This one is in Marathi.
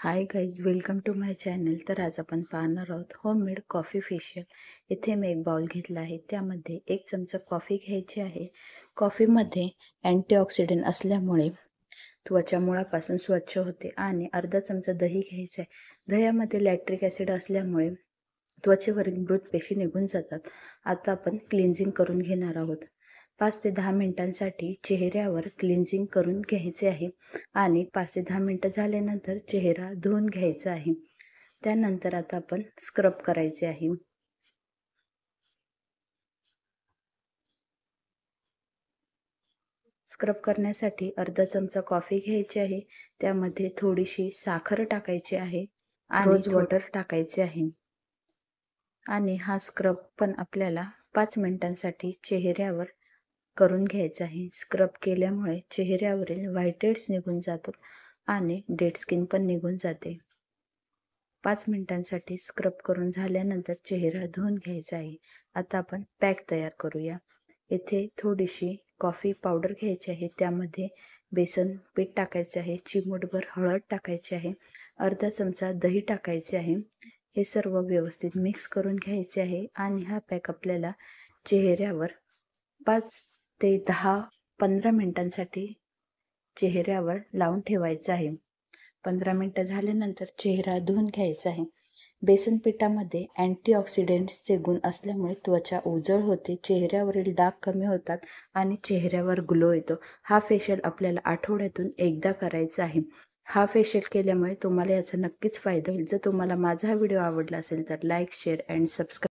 High guys, welcome to my channel. तर आज आपण पाहणार आहोत होममेड कॉफी फेशियल. इथे मी एक बाउल घेतला आहे. त्यामध्ये 1 चमचा कॉफी घ्यायची आहे. कॉफीमध्ये अँटीऑक्सिडंट असल्यामुळे त्वचा मुळापासून स्वच्छ होते. आणि अर्धा चमचा दही घ्यायचा आहे. दह्यामध्ये लॅक्टिक ॲसिड असल्यामुळे त्वचेवरील मृत पेशी निघून जातात. आता आपण क्लिन्झिंग करून घेणार आहोत. 5 ते 10 मिनिटांसाठी चेहऱ्यावर क्लिन्झिंग करून घ्यायचे आहे आणि 5 ते 10 मिनिटं झाल्यानंतर चेहरा धुवून घ्यायचा आहे. त्यानंतर आता आपण स्क्रब करायचे आहे. स्क्रब करण्यासाठी अर्धा चमचा कॉफी घ्यायची आहे. त्यामध्ये थोडीशी साखर टाकायची आहे आणि रोज वॉटर टाकायचे आहे. आणि हा स्क्रब पण आपल्याला 5 मिनिटांसाठी चेहऱ्यावर करून घ्यायचा आहे. स्क्रब केल्यामुळे चेहऱ्यावरील व्हाईट हेड्स निघून जातात आणि डेड स्किन पण निघून जाते. 5 मिनिटांसाठी स्क्रब करून झाल्यानंतर चेहरा धुवून घ्यायचा आहे. आता आपण पॅक तयार करूया. येथे थोडीशी कॉफी पावडर घ्यायची आहे. त्यामध्ये बेसन पीठ टाकायचे आहे. चिमूटभर हळद टाकायची आहे. अर्धा चमचा दही टाकायचे आहे. हे सर्व व्यवस्थित मिक्स करून घ्यायचे आहे आणि हा पॅक आपल्याला चेहऱ्यावर 5 ते 10-15 मिनिटांसाठी चेहऱ्यावर लावून ठेवायचं आहे. 15 मिनिटं झाल्यानंतर चेहरा धुवून घ्यायचा आहे. बेसन पिठामध्ये अँटीऑक्सिडंट्सचे गुण असल्यामुळे त्वचा उजळ होते, चेहऱ्यावरील डाग कमी होतात आणि चेहऱ्यावर ग्लो येतो. हा फेशियल आपल्याला आठवड्यातून एकदा करायचा आहे. हा फेशियल केल्यामुळे तुम्हाला याचा नक्कीच फायदा होईल. जर तुम्हाला माझा हा व्हिडिओ आवडला असेल तर लाईक, शेअर अँड सबस्क्राईब